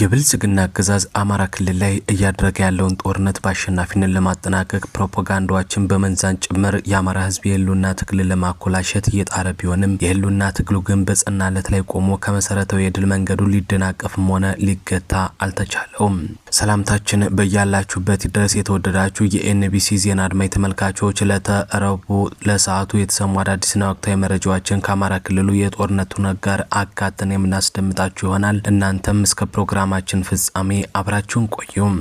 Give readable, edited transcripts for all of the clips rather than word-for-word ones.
የብልጽግና አገዛዝ አማራ ክልል ላይ እያደረገ ያለውን ጦርነት በአሸናፊነት ለማጠናቀቅ ፕሮፓጋንዳዎችን በመንዛን ጭምር የአማራ ሕዝብ የህልውና ትግል ለማኮላሸት እየጣረ ቢሆንም የህልውና ትግሉ ግን በጸናለት ላይ ቆሞ ከመሰረታዊ የድል መንገዱ ሊደናቀፍም ሆነ ሊገታ አልተቻለውም። ሰላምታችን በያላችሁበት ድረስ የተወደዳችሁ የኤንቢሲ ዜና አድማጭ ተመልካቾች ለተረቡ ለሰዓቱ የተሰሙ አዳዲስና ወቅታዊ መረጃዎችን ከአማራ ክልሉ የጦርነቱ ጋር አካተን የምናስደምጣችሁ ይሆናል። እናንተም እስከ ፕሮግራማችን ፍጻሜ አብራችሁን ቆዩም።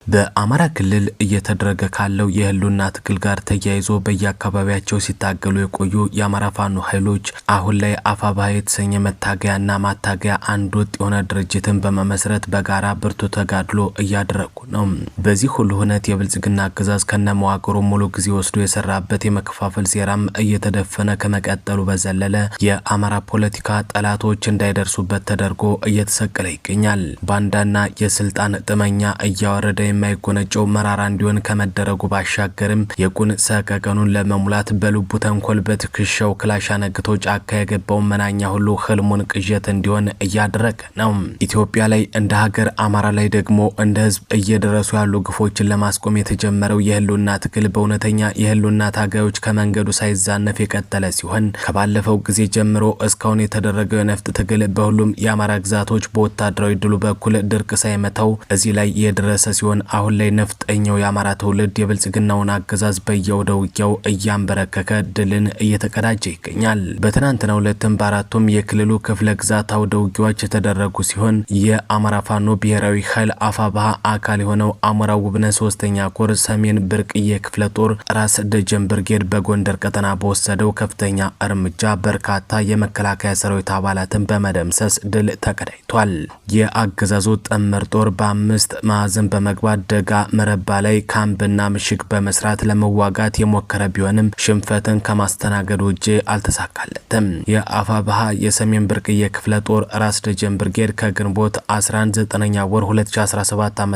በአማራ ክልል እየተደረገ ካለው የህልውና ትግል ጋር ተያይዞ በየአካባቢያቸው ሲታገሉ የቆዩ የአማራ ፋኖ ኃይሎች አሁን ላይ አፋብኃ የተሰኘ መታገያና ማታገያ አንድ ወጥ የሆነ ድርጅትን በመመስረት በጋራ ብርቱ ተጋድሎ እያደረጉ ነው። በዚህ ሁሉ ሁነት የብልጽግና አገዛዝ ከነመዋቅሩ ሙሉ ጊዜ ወስዶ የሰራበት የመከፋፈል ሴራም እየተደፈነ ከመቀጠሉ በዘለለ የአማራ ፖለቲካ ጠላቶች እንዳይደርሱበት ተደርጎ እየተሰቀለ ይገኛል። ባንዳና የስልጣን ጥመኛ እያወረደ የማይጎነጨው መራራ እንዲሆን ከመደረጉ ባሻገርም የቁን ሰቀቀኑን ለመሙላት በልቡ ተንኮል በትከሻው ክላሽ አነግቶ ጫካ የገባው መናኛ ሁሉ ህልሙን ቅዠት እንዲሆን እያደረገ ነው። ኢትዮጵያ ላይ እንደ ሀገር፣ አማራ ላይ ደግሞ እንደ ህዝብ እየደረሱ ያሉ ግፎችን ለማስቆም የተጀመረው የህልውና ትግል በእውነተኛ የህልውና ታጋዮች ከመንገዱ ሳይዛነፍ የቀጠለ ሲሆን ከባለፈው ጊዜ ጀምሮ እስካሁን የተደረገው የነፍጥ ትግል በሁሉም የአማራ ግዛቶች በወታደራዊ ድሉ በኩል ድርቅ ሳይመታው እዚህ ላይ የደረሰ ሲሆን አሁን ላይ ነፍጠኛው የአማራ ትውልድ የብልጽግናውን አገዛዝ በየወደ ውጊያው እያንበረከከ ድልን እየተቀዳጀ ይገኛል። በትናንትናው ዕለትም በአራቱም የክልሉ ክፍለ ግዛት አውደ ውጊያዎች የተደረጉ ሲሆን የአማራ ፋኖ ብሔራዊ ኃይል አፋብኃ አካል የሆነው አሞራ ውብነህ 3ኛ ኮር ሰሜን ብርቅዬ ክፍለ ጦር ራስ ደጀን ብርጌድ በጎንደር ቀጠና በወሰደው ከፍተኛ እርምጃ በርካታ የመከላከያ ሰራዊት አባላትን በመደምሰስ ድል ተቀዳጅቷል። የአገዛዙ ጥምር ጦር በአምስት ማዕዘን በመግባት ደጋ መረባ ላይ ካምፕና ምሽግ በመስራት ለመዋጋት የሞከረ ቢሆንም ሽንፈትን ከማስተናገድ ውጪ አልተሳካለትም። የአፋብኃ የሰሜን ብርቅዬ ክፍለ ጦር ራስ ደጀን ብርጌድ ከግንቦት 19ኛ ወር 2017 ዓ.ም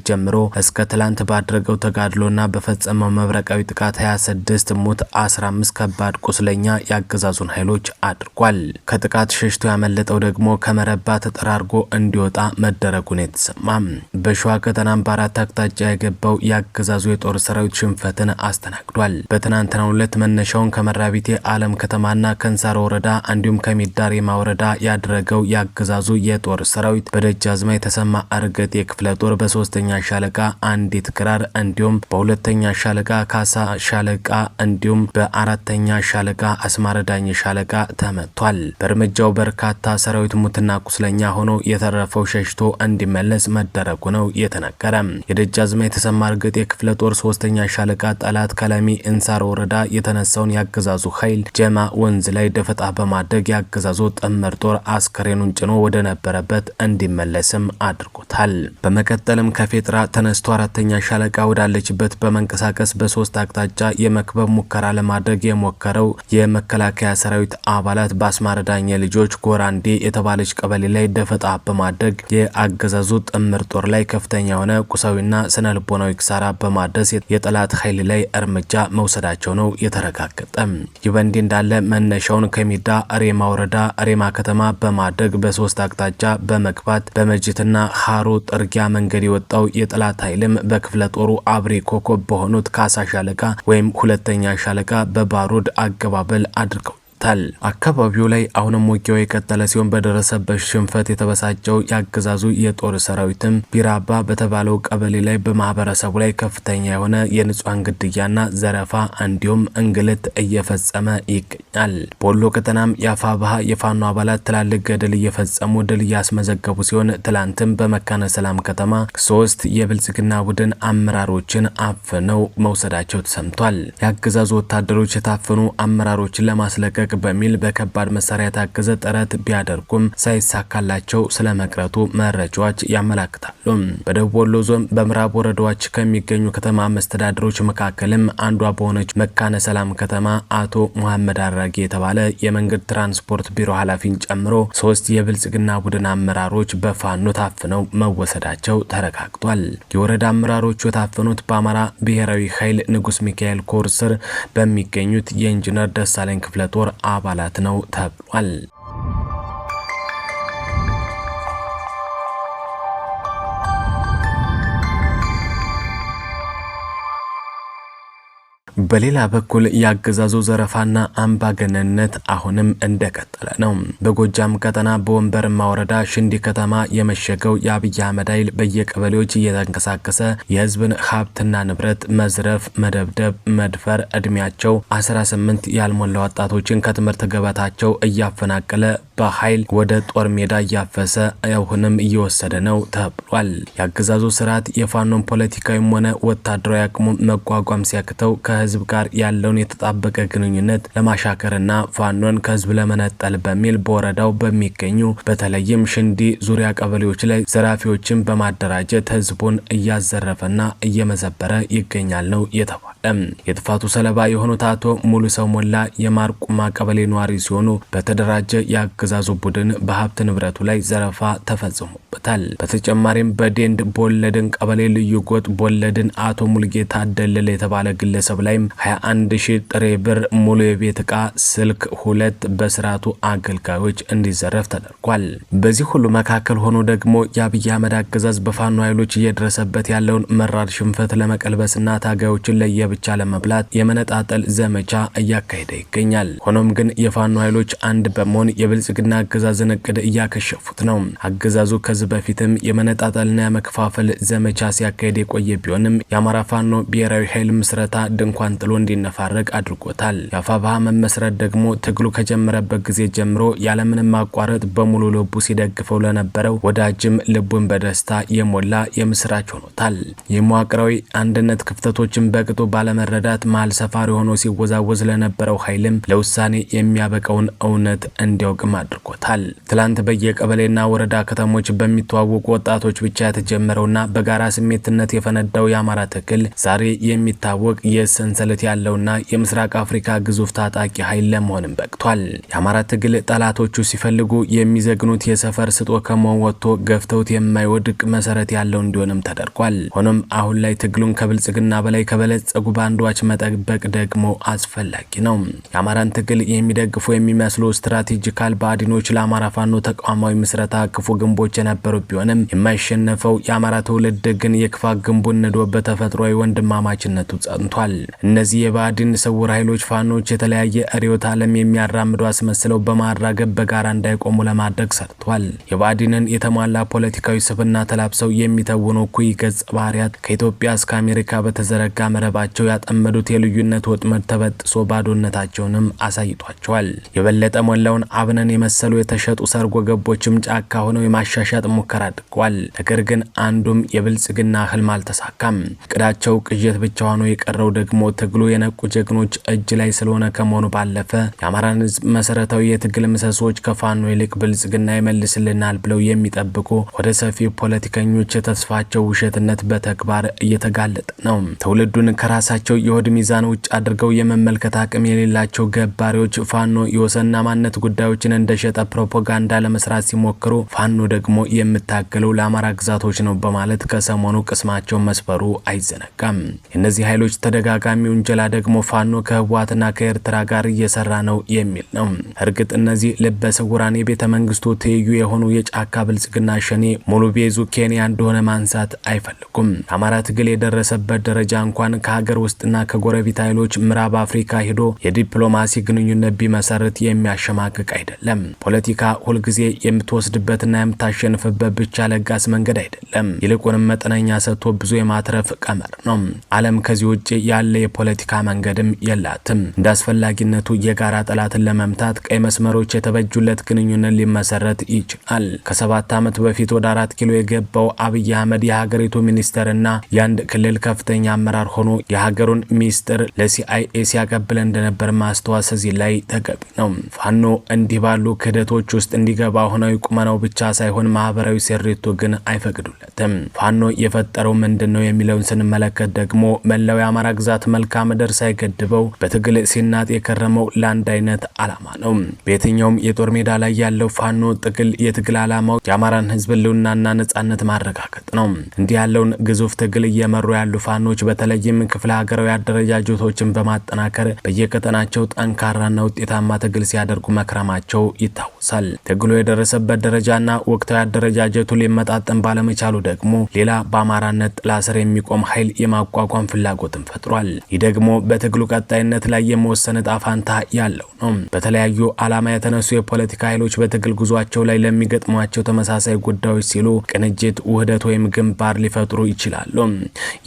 ጀምሮ እስከ ትላንት ባደረገው ተጋድሎና በፈጸመው መብረቃዊ ጥቃት 26 ሙት 15 ከባድ ቁስለኛ ያገዛዙን ኃይሎች አድርጓል። ከጥቃት ሸሽቶ ያመለጠው ደግሞ ከመረባ ተጠራርጎ እንዲወጣ መደረጉን የተሰማ በሸዋ ቀጠናም በአራት አቅጣጫ የገባው የአገዛዙ የጦር ሰራዊት ሽንፈትን አስተናግዷል። በትናንትናው ዕለት መነሻውን ከመራቢቴ ዓለም ከተማና ከንሳሮ ወረዳ እንዲሁም ከሚዳሬማ ወረዳ ያደረገው የአገዛዙ የጦር ሰራዊት በደጃዝማች የተሰማ እርገጥ የክፍለ ጦር በ3ኛ ሻለቃ አንዲት ክራር እንዲሁም በ2ኛ ሻለቃ ካሳ ሻለቃ እንዲሁም በ4ኛ ሻለቃ አስማረዳኝ ሻለቃ ተመቷል። በእርምጃው በርካታ ሰራዊት ሙትና ቁስለኛ ሆኖ የተረፈው ሸሽቶ እንዲመለስ መደረጉ ነው የተነገረ። የደጃዝማች የተሰማ እርገጥ የክፍለ ጦር 3ኛ ሻለቃ ጠላት ከለሚ እንሳር ወረዳ የተነሳውን ያገዛዙ ኃይል ጀማ ወንዝ ላይ ደፈጣ በማድረግ ያገዛዙ ጥምር ጦር አስከሬኑን ጭኖ ወደ ነበረበት እንዲመለስም አድርጎታል። በመቀጠልም ከፌጥራ ተነስቶ 4ኛ ሻለቃ ወዳለችበት በመንቀሳቀስ በሶስት አቅጣጫ የመክበብ ሙከራ ለማድረግ የሞከረው የመከላከያ ሰራዊት አባላት በአስማረዳኝ ልጆች ጎራንዴ የተባለች ቀበሌ ላይ ደፈጣ በማድረግ የአገዛዙ ጥምር ጦር ላይ ከፍተኛ የሆነ ቁሳዊና ስነ ልቦናዊ ክሳራ በማድረስ የጠላት ኃይል ላይ እርምጃ መውሰዳቸው ነው የተረጋገጠ። ይህ በእንዲህ እንዳለ መነሻውን ከሚዳ ሬማ ወረዳ ሬማ ከተማ በማድረግ በሶስት አቅጣጫ በመግባት በመጅትና ሃሮ ጥርጊያ መንገድ የወጣው የጠላት ኃይልም በክፍለ ጦሩ አብሬ ኮከብ በሆኑት ካሳ ሻለቃ ወይም 2ኛ ሻለቃ በባሩድ አገባበል አድርገው አካባቢው ላይ አሁንም ውጊያው የቀጠለ ሲሆን በደረሰበት ሽንፈት የተበሳጨው ያገዛዙ የጦር ሰራዊትም ቢራባ በተባለው ቀበሌ ላይ በማህበረሰቡ ላይ ከፍተኛ የሆነ የንጹሃን ግድያና ዘረፋ እንዲሁም እንግልት እየፈጸመ ይገኛል። በወሎ ቀጠናም የአፋብኃ የፋኖ አባላት ትላልቅ ገድል እየፈጸሙ ድል እያስመዘገቡ ሲሆን ትላንትም በመካነ ሰላም ከተማ 3 የብልጽግና ቡድን አመራሮችን አፍነው መውሰዳቸው ተሰምቷል። ያገዛዙ ወታደሮች የታፈኑ አመራሮችን ለማስለቀቅ በሚል በከባድ መሳሪያ የታገዘ ጥረት ቢያደርጉም ሳይሳካላቸው ስለመቅረቱ መረጃዎች ያመላክታሉ። በደቡብ ወሎ ዞን በምዕራብ ወረዳዎች ከሚገኙ ከተማ መስተዳድሮች መካከልም አንዷ በሆነች መካነ ሰላም ከተማ አቶ መሐመድ አራጌ የተባለ የመንገድ ትራንስፖርት ቢሮ ኃላፊን ጨምሮ 3 የብልጽግና ቡድን አመራሮች በፋኖ ታፍነው መወሰዳቸው ተረጋግጧል። የወረዳ አመራሮቹ የታፈኑት በአማራ ብሔራዊ ኃይል ንጉስ ሚካኤል ኮር ስር በሚገኙት የኢንጂነር ደሳለኝ ክፍለ ጦር አባላት ነው ተብሏል። በሌላ በኩል ያገዛዙ ዘረፋና አምባገነንነት አሁንም እንደቀጠለ ነው። በጎጃም ቀጠና በወንበርማ ወረዳ ሽንዲ ከተማ የመሸገው የአብይ አህመድ ኃይል በየቀበሌዎች እየተንቀሳቀሰ የህዝብን ሀብትና ንብረት መዝረፍ፣ መደብደብ፣ መድፈር፣ እድሜያቸው 18 ያልሞላ ወጣቶችን ከትምህርት ገበታቸው እያፈናቀለ በኃይል ወደ ጦር ሜዳ እያፈሰ አሁንም እየወሰደ ነው ተብሏል። ያገዛዙ ስርዓት የፋኖን ፖለቲካዊም ሆነ ወታደራዊ አቅሙ መቋቋም ሲያክተው ከህዝብ ጋር ያለውን የተጣበቀ ግንኙነት ለማሻከርና ፋኖን ከህዝብ ለመነጠል በሚል በወረዳው በሚገኙ በተለይም ሽንዲ ዙሪያ ቀበሌዎች ላይ ዘራፊዎችን በማደራጀት ህዝቡን እያዘረፈና እየመዘበረ ይገኛል ነው የተባለ። የጥፋቱ ሰለባ የሆኑት አቶ ሙሉ ሰው ሞላ የማርቁማ ቀበሌ ነዋሪ ሲሆኑ በተደራጀ ያገዛዙ ቡድን በሀብት ንብረቱ ላይ ዘረፋ ተፈጽሞበታል። በተጨማሪም በዴንድ ቦለድን ቀበሌ ልዩ ጎጥ ቦለድን አቶ ሙልጌታ አደለለ የተባለ ግለሰብ ላይም 21,000 ጥሬ ብር፣ ሙሉ የቤት ዕቃ፣ ስልክ 2 በስርዓቱ አገልጋዮች እንዲዘረፍ ተደርጓል። በዚህ ሁሉ መካከል ሆኖ ደግሞ የአብይ አህመድ አገዛዝ በፋኖ ኃይሎች እየደረሰበት ያለውን መራር ሽንፈት ለመቀልበስና ታጋዮችን ለየብቻ ለመብላት የመነጣጠል ዘመቻ እያካሄደ ይገኛል። ሆኖም ግን የፋኖ ኃይሎች አንድ በመሆን የብልጽግና አገዛዝን እቅድ እያከሸፉት ነው። አገዛዙ ከዚህ በፊትም የመነጣጠልና የመከፋፈል ዘመቻ ሲያካሄድ የቆየ ቢሆንም የአማራ ፋኖ ብሔራዊ ኃይል ምስረታ ድንኳን ጥሎ እንዲነፋረቅ አድርጎታል። የአፋብኃ መመስረት ደግሞ ትግሉ ከጀመረበት ጊዜ ጀምሮ ያለምንም ማቋረጥ በሙሉ ልቡ ሲደግፈው ለነበረው ወዳጅም ልቡን በደስታ የሞላ የምስራች ሆኖታል። የመዋቅራዊ አንድነት ክፍተቶችን በቅጡ ባለመረዳት መሀል ሰፋሪ ሆኖ ሲወዛወዝ ለነበረው ኃይልም ለውሳኔ የሚያበቃውን እውነት እንዲያውቅም አድርጎታል። ትላንት በየቀበሌና ወረዳ ከተሞች በሚተዋወቁ ወጣቶች ብቻ የተጀመረውና በጋራ ስሜትነት የፈነዳው የአማራ ትግል ዛሬ የሚታወቅ የሰንሰለት ያለውና የምስራቅ አፍሪካ ግዙፍ ታጣቂ ኃይል ለመሆንም በቅቷል። የአማራ ትግል ጠላቶቹ ሲፈልጉ የሚዘግኑት የሰፈር ስጦ ከመሆን ወጥቶ ገፍተውት የማይወድቅ መሰረት ያለው እንዲሆንም ተደርጓል። ሆኖም አሁን ላይ ትግሉን ከብልጽግና በላይ ከበለጸጉ ባንዶች መጠበቅ ደግሞ አስፈላጊ ነው። የአማራን ትግል የሚደግፉ የሚመስሉ ስትራቴጂካል ባዲኖች ለአማራ ፋኖ ተቋማዊ ምስረታ ክፉ ግንቦች የነበሩ ቢሆንም የማይሸነፈው የአማራ ትውልድ ግን የክፋት ግንቡን ንዶ በተፈጥሯዊ ወንድማማችነቱ ጸንቷል። እነዚህ የባዲን ስውር ኃይሎች ፋኖች የተለያየ ርዕዮተ ዓለም የሚያራምዱ አስመስለው በማራገብ በጋራ እንዳይቆሙ ለማድረግ ሰርቷል። የባዲንን የተሟላ ፖለቲካዊ ስብና ተላብሰው የሚተውኑ እኩይ ገጽ ባህሪያት ከኢትዮጵያ እስከ አሜሪካ በተዘረጋ መረባቸው ያጠመዱት የልዩነት ወጥመድ ተበጥሶ ባዶነታቸውንም አሳይቷቸዋል። የበለጠ ሞላውን አብነን የመሰሉ የተሸጡ ሰርጎ ገቦችም ጫካ ሆነው የማሻሻጥ ሙከራ አድርገዋል። ነገር ግን አንዱም የብልጽግና ህልም አልተሳካም። ቅዳቸው ቅዠት ብቻ ሆኖ የቀረው ደግሞ ትግሉ የነቁ ጀግኖች እጅ ላይ ስለሆነ ከመሆኑ ባለፈ የአማራን ህዝብ መሰረታዊ የትግል ምሰሶች ከፋኖ ይልቅ ብልጽግና ይመልስልናል ብለው የሚጠብቁ ወደ ሰፊ ፖለቲከኞች የተስፋቸው ውሸትነት በተግባር እየተጋለጠ ነው። ትውልዱን ከራሳቸው የሆድ ሚዛን ውጭ አድርገው የመመልከት አቅም የሌላቸው ገባሪዎች ፋኖ የወሰንና ማንነት ጉዳዮችን እንደሸጠ ፕሮፓጋንዳ ለመስራት ሲሞክሩ ፋኖ ደግሞ የምታገለው ለአማራ ግዛቶች ነው በማለት ከሰሞኑ ቅስማቸው መስፈሩ አይዘነጋም። የእነዚህ ኃይሎች ተደጋጋሚ ውንጀላ ደግሞ ፋኖ ከህወሓትና ከኤርትራ ጋር እየሰራ ነው የሚል ነው። እርግጥ እነዚህ ልበ ስውራን የቤተ መንግስቱ ትይዩ የሆኑ የጫካ ብልጽግና ሸኔ ሙሉ ቤዙ ኬንያ እንደሆነ ማንሳት አይፈልጉም። የአማራ ትግል የደረሰበት ደረጃ እንኳን ከሀገር ውስጥና ከጎረቤት ኃይሎች ምዕራብ አፍሪካ ሄዶ የዲፕሎማሲ ግንኙነት ቢመሰርት የሚያሸማቅቅ አይደለም። ፖለቲካ ሁልጊዜ የምትወስድበትና የምታሸንፍበት ብቻ ለጋስ መንገድ አይደለም። ይልቁንም መጠነኛ ሰጥቶ ብዙ የማትረፍ ቀመር ነው። ዓለም ከዚህ ውጭ ያለ የፖለቲካ መንገድም የላትም። እንደ አስፈላጊነቱ የጋራ ጠላትን ለመምታት ቀይ መስመሮች የተበጁለት ግንኙነት ሊመሰረት ይችላል። ከ7 ዓመት በፊት ወደ 4 ኪሎ የገባው አብይ አህመድ የሀገሪቱ ሚኒስተርና የአንድ ክልል ከፍተኛ አመራር ሆኖ የሀገሩን ሚስጥር ለሲአይኤ ሲያቀብል እንደነበር ማስተዋስ እዚህ ላይ ተገቢ ነው። ፋኖ እንዲህ ባሉ ክህደቶች ውስጥ እንዲገባ ሆናዊ ቁመናው ብቻ ሳይሆን ማህበራዊ ስሪቱ ግን አይፈቅዱለትም። ፋኖ የፈጠረው ምንድነው የሚለውን ስንመለከት ደግሞ መላው የአማራ ግዛት መልክዓ ምድር ሳይገድበው በትግል ሲናጥ የከረመው ለአንድ አይነት አላማ ነው። በየትኛውም የጦር ሜዳ ላይ ያለው ፋኖ የትግል አላማው የአማራን ህዝብ ህልውናና ነጻነት ማረጋገጥ ነው። እንዲህ ያለውን ግዙፍ ትግል እየመሩ ያሉ ፋኖች በተለይም ክፍለ ሀገራዊ አደረጃጀቶችን በማጠናከር በየቀጠናቸው ጠንካራና ውጤታማ ትግል ሲያደርጉ መክረማቸው ይታወሳል። ትግሉ የደረሰበት ደረጃና ወቅታዊ አደረጃጀቱ ሊመጣጠን ባለመቻሉ ደግሞ ሌላ በአማራነት ጥላ ስር የሚቆም ኃይል የማቋቋም ፍላጎትን ፈጥሯል። ይህ ደግሞ በትግሉ ቀጣይነት ላይ የመወሰን ዕጣ ፈንታ ያለው ነው። በተለያዩ አላማ የተነሱ የፖለቲካ ኃይሎች በትግል ጉዟቸው ላይ ለሚገጥሟቸው ተመሳሳይ ጉዳዮች ሲሉ ቅንጅት፣ ውህደት ወይም ግንባር ሊፈጥሩ ይችላሉ።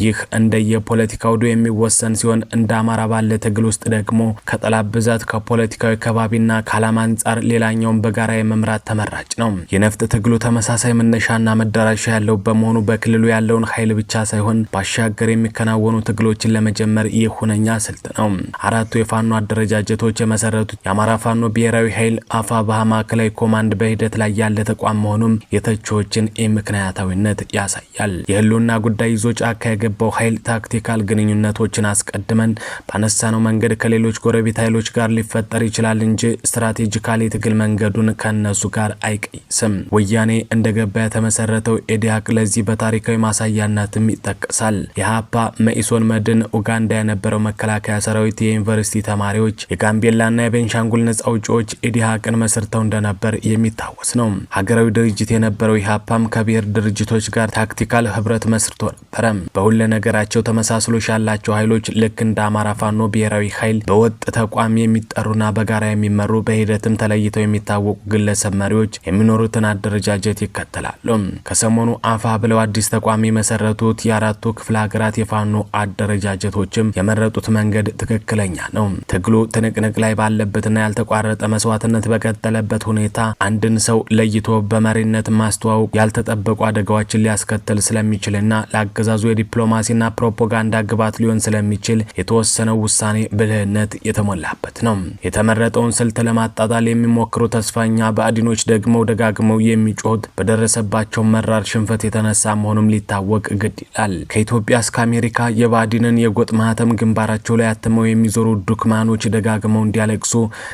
ይህ እንደየፖለቲካ ውዱ የሚወሰን ሲሆን እንደ አማራ ባለ ትግል ውስጥ ደግሞ ከጠላት ብዛት፣ ከፖለቲካዊ ከባቢና ከዓላማ አንጻር ሌላኛውን በጋራ የመምራት ተመራጭ ነው። የነፍጥ ትግሉ ተመሳሳይ መነሻና መዳረሻ ያለው በመሆኑ በክልሉ ያለውን ኃይል ብቻ ሳይሆን ባሻገር የሚከናወኑ ትግሎችን ለመጀመር ይህ ሁነኛ ስልት ነው። አራቱ የፋኖ አደረጃጀቶች የመሰረቱት የአማራ ፋኖ ብሔራዊ ኃይል አፋብኃ ማዕከላዊ ኮማንድ በሂደት ላይ ያለ ተቋም መሆኑም የተቾችን ምክንያታዊነት ያሳያል። የህልውና ጉዳይ ይዞ ጫካ የገባው ኃይል ታክቲካል ግንኙነቶችን አስቀድመን ባነሳነው መንገድ ከሌሎች ጎረቤት ኃይሎች ጋር ሊፈጠር ይችላል እንጂ ስትራቴጂካሊ ትግል መንገዱን ከነሱ ጋር አይቀይስም። ወያኔ እንደገባ የተመሰረተው ኤዲሃቅ ለዚህ በታሪካዊ ማሳያነትም ይጠቀሳል። የሀፓ መኢሶን መድን ኡጋንዳ የነበረው መከላከያ ሰራዊት የዩኒቨርሲቲ ተማሪዎች የጋምቤላና የቤንሻንጉል ነጻ አውጪዎች ኤዲሃቅን መስርተው እንደነበር የሚታወስ ነው። ሀገራዊ ድርጅት የነበረው ኢህአፓም ከብሔር ድርጅቶች ጋር ታክቲካል ህብረት መስርቶ ነበረ። በሁለ ነገራቸው ተመሳስሎሽ ያላቸው ኃይሎች ልክ እንደ አማራ ፋኖ ብሔራዊ ኃይል በወጥ ተቋም የሚጠሩና በጋራ የሚመሩ በሂደትም ተለይተው የሚታወቁ ግለሰብ መሪዎች የሚኖሩትን አደረጃጀት ይከተላሉ። ከሰሞኑ አፋ ብለው አዲስ ተቋም የመሰረቱት የአራቱ ክፍለ ሀገራት የፋኖ አደረጃጀቶችም የመረጡት መንገድ ትክክለኛ ነው። ትግሉ ትንቅንቅ ላይ ባለበትና ያልተቋረጠ መስዋዕትነት በቀጠለበት ሁኔታ አንድን ሰው ለይቶ በመሪነት ማስተዋወቅ ያልተጠበቁ አደጋዎችን ሊያስከትል ስለሚችልና ለአገዛዙ የዲፕሎማሲና ፕሮፓጋንዳ ግባት ሊሆን ስለሚችል የተወሰነው ውሳኔ ብልህነት የተሞላበት ነው። የተመረጠውን ስልት ለማጣጣል የሚሞክሩ ተስፋኛ ባዕዲኖች ደግሞ ደጋግመው የሚጮሁት በደረሰባቸው መራር ሽንፈት የተነሳ መሆኑም ሊታወቅ ግድ ይላል። ከኢትዮጵያ እስከ አሜሪካ የባዕዲንን የጎጥ ማህተም ግንባራቸው ላይ አትመው የሚዞሩ ዱክማኖች ደጋግመው እንዲያለቅሱ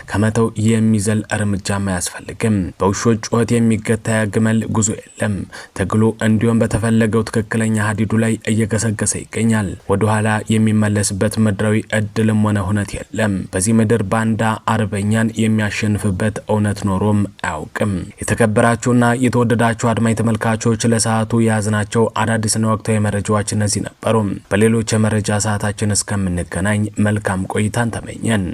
ከመተው የሚዘል እርምጃም አያስፈልግም። በውሾች ጩኸት የሚገታ ግመል ጉዞ የለም። ትግሉ እንዲሁም በተፈለገው ትክክለኛ ሀዲዱ ላይ እየገሰገሰ ይገኛል። ወደ ኋላ የሚመለስበት ምድራዊ እድልም ሆነ ሁነት የለም። በዚህ ምድር ባንዳ አርበኛን የሚያሸንፍበት እውነት ኖሮም አያውቅም። የተከበራችሁና የተወደዳችሁ አድማጭ ተመልካቾች ለሰዓቱ የያዝናቸው አዳዲስና ወቅታዊ መረጃዎች እነዚህ ነበሩ። በሌሎች የመረጃ ሰዓታችን እስከምንገናኝ መልካም ቆይታን ተመኘን።